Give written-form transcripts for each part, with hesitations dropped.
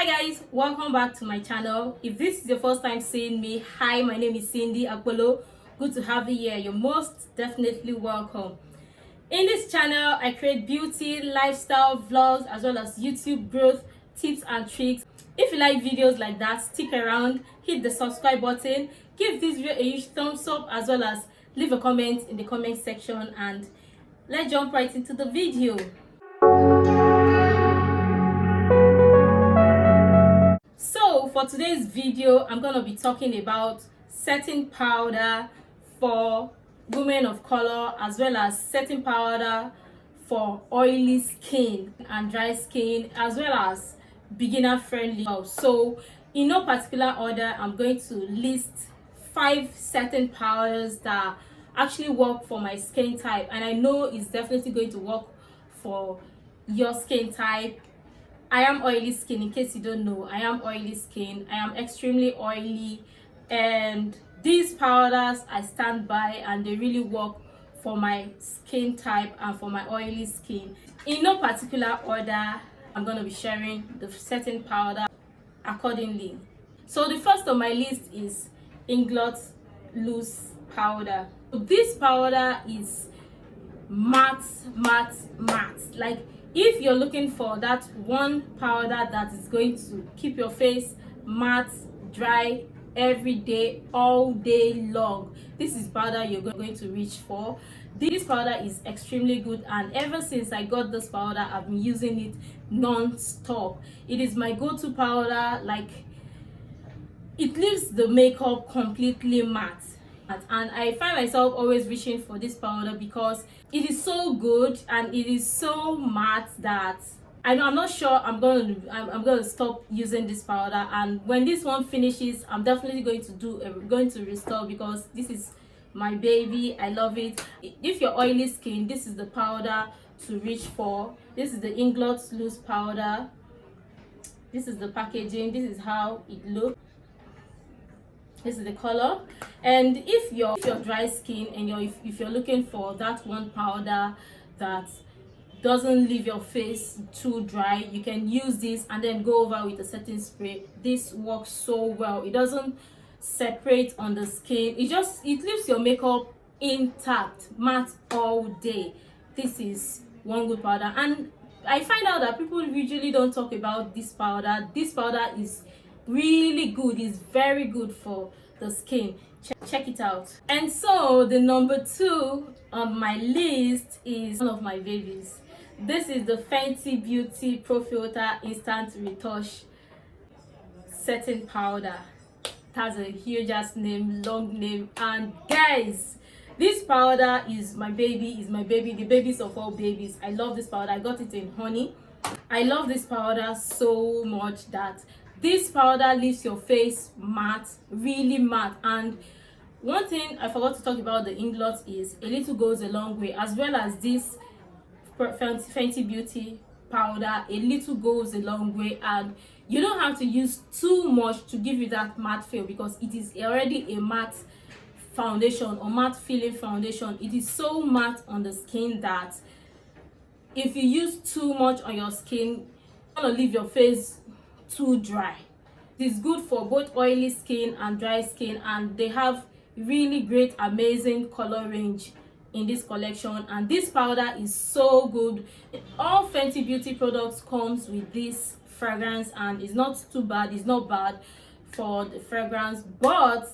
Hi guys, welcome back to my channel. If this is your first time seeing me, hi, my name is SindyAkpolo. Good to have you here. You're most definitely welcome. In this channel, I create beauty, lifestyle vlogs, as well as YouTube growth tips and tricks. If you like videos like that, stick around, hit the subscribe button, give this video a huge thumbs up, as well as leave a comment in the comment section, and let's jump right into the video. So for today's video, I'm going to be talking about setting powder for women of color, as well as setting powder for oily skin and dry skin, as well as beginner friendly. So in no particular order, I'm going to list 5 setting powders that actually work for my skin type, and I know it's definitely going to work for your skin type. I am oily skin. In case you don't know, I am oily skin. I am extremely oily, and these powders I stand by, and they really work for my skin type and for my oily skin. In no particular order, I'm going to be sharing the setting powder accordingly. So the first on my list is Inglot loose powder. This powder is matte. Like, if you're looking for that one powder that is going to keep your face matte, dry every day, all day long, this is powder you're going to reach for. This powder is extremely good, and ever since I got this powder, I've been using it non-stop. It is my go-to powder. Like, it leaves the makeup completely matte, and I find myself always reaching for this powder because it is so good and it is so matte that I'm not sure I'm gonna stop using this powder. And when this one finishes, I'm definitely going to restore, because this is my baby. I love it. If you're oily skin, this is the powder to reach for. This is the Inglot loose powder. This is the packaging. This is how it looks. This is the color. And if you're dry skin and if you're looking for that one powder that doesn't leave your face too dry, you can use this and then go over with a setting spray. This works so well. It doesn't separate on the skin. It leaves your makeup intact, matte all day. This is one good powder, and I find out that people usually don't talk about this powder. This powder is really good. It's very good for the skin. Check it out. And so the number 2 on my list is one of my babies. This is the Fenty Beauty Pro Filter Instant Retouch setting powder. It has a huge ass name, long name, and guys, this powder is my baby, the babies of all babies. I love this powder. I got it in honey. I love this powder so much that this powder leaves your face matte, really matte. And one thing I forgot to talk about the Inglot is a little goes a long way, as well as this Fenty Beauty powder. A little goes a long way, and you don't have to use too much to give you that matte feel, because it is already a matte foundation or matte feeling foundation. It is so matte on the skin that if you use too much on your skin, it's gonna leave your face too dry. It is good for both oily skin and dry skin, and they have really great, amazing color range in this collection. And this powder is so good. All Fenty Beauty products comes with this fragrance, and it's not too bad. It's not bad for the fragrance, but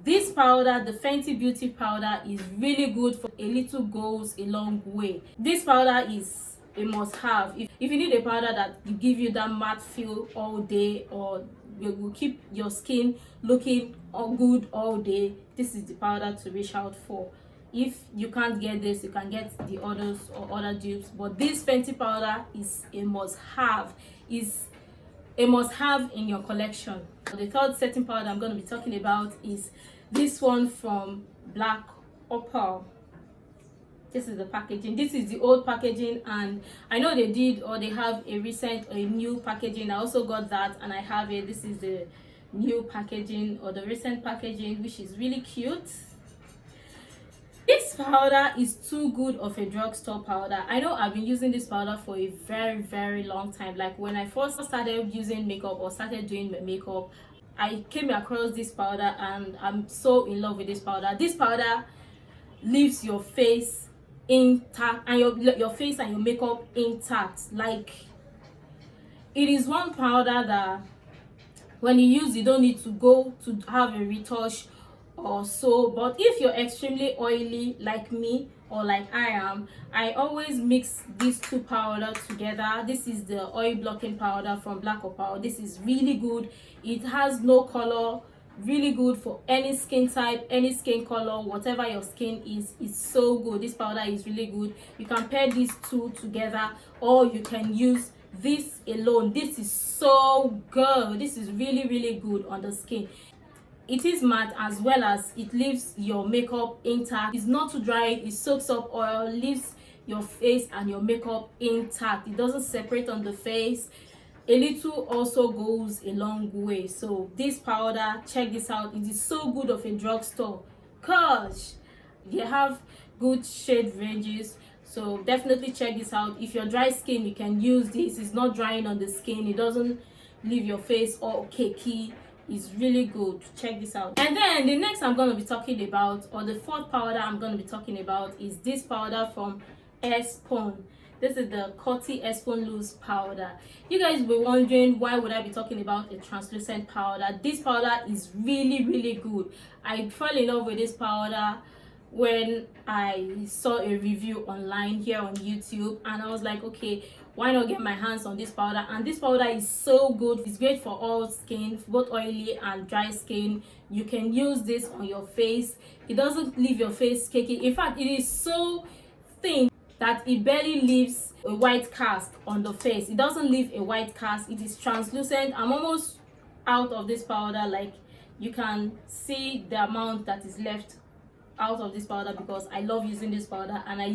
this powder, the Fenty Beauty powder, is really good. For a little goes a long way. This powder is a must-have. If you need a powder that will give you that matte feel all day, or will keep your skin looking all good all day, this is the powder to reach out for. If you can't get this, you can get the others or other dupes, but this Fenty powder is a must-have. Is a must-have in your collection. So the third setting powder I'm going to be talking about is this one from Black Opal. This is the packaging. This is the old packaging, and I know they have a recent or a new packaging. I also got that, and I have it. This is the new packaging or the recent packaging, which is really cute. This powder is too good of a drugstore powder. I know I've been using this powder for a very long time. Like when I first started using makeup or started doing my makeup, I came across this powder and I'm so in love with this powder. This powder leaves your face intact and your face and your makeup intact. Like, it is one powder that when you use, you don't need to go to have a retouch or so. But if you're extremely oily like me or like I am, I always mix these two powder together. This is the oil blocking powder from Black Opal. This is really good. It has no color, really good for any skin type, any skin color, whatever your skin is. It's so good. This powder is really good. You can pair these two together, or you can use this alone. This is so good. This is really good on the skin. It is matte, as well as it leaves your makeup intact. It's not too dry. It soaks up oil, leaves your face and your makeup intact. It doesn't separate on the face. A little also goes a long way. So this powder, check this out. It is so good of a drugstore. Gosh, they have good shade ranges. So definitely check this out. If you're dry skin, you can use this. It's not drying on the skin. It doesn't leave your face all cakey. It's really good. Check this out. And then the next I'm going to be talking about, or the fourth powder I'm going to be talking about, is this powder from Espon. This is the Coty Espon Loose powder. You guys will be wondering, why would I be talking about a translucent powder? This powder is really good. I fell in love with this powder when I saw a review online here on YouTube, and I was like, okay, why not get my hands on this powder? And this powder is so good. It's great for all skin, both oily and dry skin. You can use this on your face. It doesn't leave your face cakey. In fact, it is so thin that it barely leaves a white cast on the face. It doesn't leave a white cast. It is translucent. I'm almost out of this powder. Like, you can see the amount that is left out of this powder, because I love using this powder, and I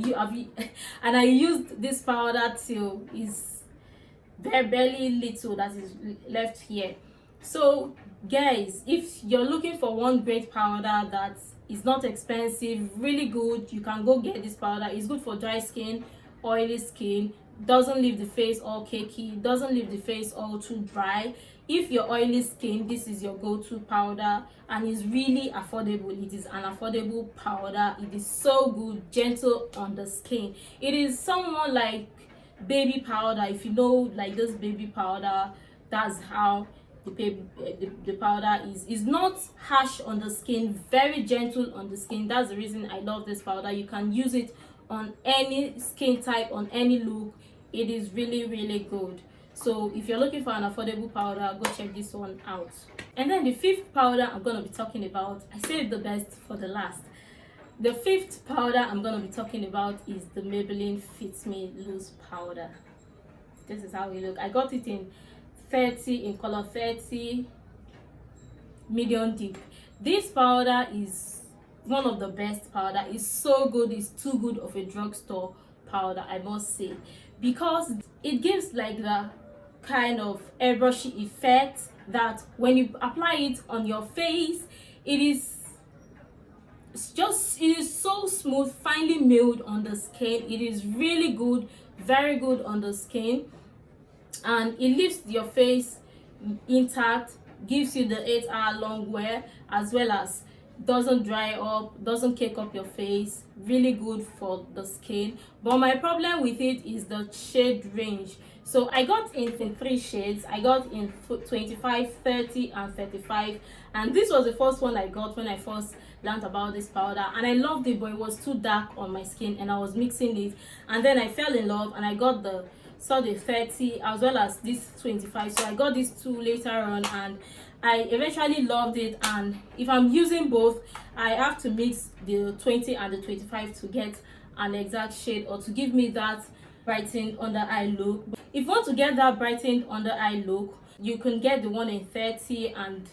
used this powder till is barely little that is left here. So guys, if you're looking for one great powder that is not expensive, really good, you can go get this powder. It's good for dry skin, oily skin, doesn't leave the face all cakey, doesn't leave the face all too dry. If you're oily skin, this is your go-to powder, and it's really affordable. It is an affordable powder. It is so good, gentle on the skin. It is somewhat like baby powder. If you know, like this baby powder, that's how the powder is. It's not harsh on the skin, very gentle on the skin. That's the reason I love this powder. You can use it on any skin type, on any look. It is really good. So if you're looking for an affordable powder, go check this one out. And then the fifth powder I'm going to be talking about, I saved the best for the last. The fifth powder I'm going to be talking about is the Maybelline Fit Me Loose powder. This is how it looks. I got it in 30, in color 30, medium deep. This powder is one of the best powder. It's so good. It's too good of a drugstore powder, I must say, because it gives like the kind of airbrushy effect that when you apply it on your face, it is so smooth, finely milled on the skin. It is really good, very good on the skin, and it leaves your face intact, gives you the 8-hour long wear, as well as doesn't dry up, doesn't cake up your face. Really good for the skin. But my problem with it is the shade range. So I got in 3 shades. I got in 25, 30 and 35, and this was the first one I got when I first learned about this powder, and I loved it, but it was too dark on my skin, and I was mixing it, and then I fell in love, and I got the 30 as well as this 25. So I got these two later on, and I eventually loved it. And if I'm using both, I have to mix the 20 and the 25 to get an exact shade, or to give me that brightened under eye look. If you want to get that brightened under eye look, you can get the one in 30, and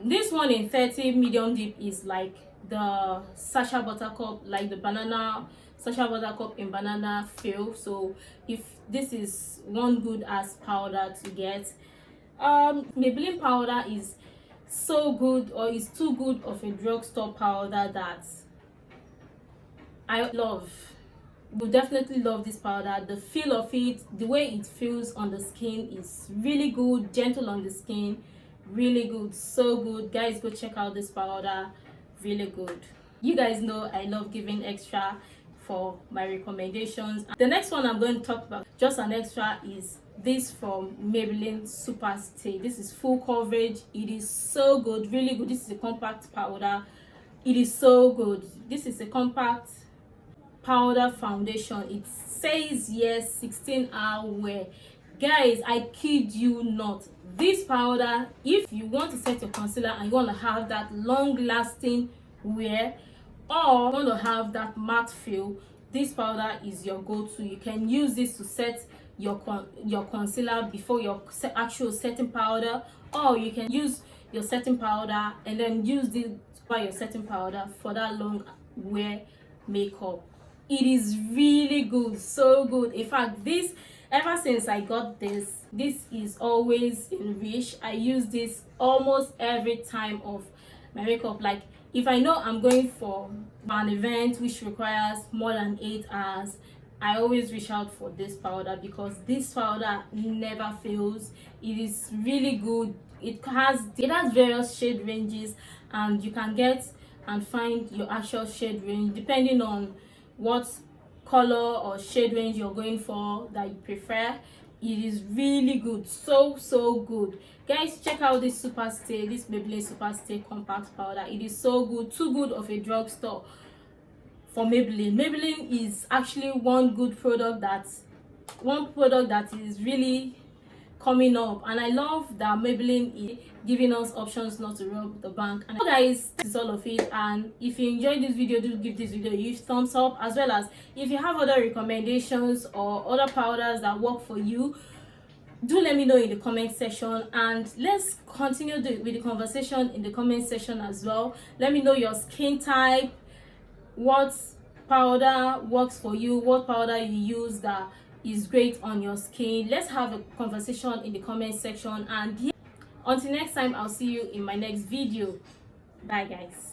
this one in 30 medium deep is like the Sacha Buttercup, like the banana Sacha Buttercup in banana feel. So if this is one good as powder to get, Maybelline powder is so good, or is too good of a drugstore powder, that I love. You definitely love this powder. The feel of it, the way it feels on the skin is really good, gentle on the skin, really good, so good. Guys, go check out this powder, really good. You guys know I love giving extra for my recommendations. The next one I'm going to talk about, just an extra, is this from Maybelline Super Stay. This is full coverage. It is so good, really good. This is a compact powder. It is so good. This is a compact powder foundation. It says yes, 16-hour wear. Guys, I kid you not, this powder, if you want to set your concealer and you want to have that long lasting wear, or want to have that matte feel, this powder is your go-to. You can use this to set your concealer before your actual setting powder, or you can use your setting powder and then use this by your setting powder for that long wear makeup. It is really good, so good. In fact, this, ever since I got this is always in reach. I use this almost every time of my makeup. Like if I know I'm going for an event which requires more than 8 hours, I always reach out for this powder because this powder never fails. It is really good. It has various shade ranges, and you can get and find your actual shade range depending on what color or shade range you're going for that you prefer. It is really good, so good. Guys, check out this Super Stay, this Maybelline Super Stay compact powder. It is so good, too good of a drugstore for Maybelline. Maybelline is actually one product that is really coming up, and I love that Maybelline is giving us options not to rob the bank. And guys, this is all of it, and if you enjoyed this video, do give this video a huge thumbs up, as well as if you have other recommendations or other powders that work for you, do let me know in the comment section, and let's continue with the conversation in the comment section as well. Let me know your skin type, what powder works for you, what powder you use that is great on your skin. Let's have a conversation in the comment section, and until next time, I'll see you in my next video. Bye guys.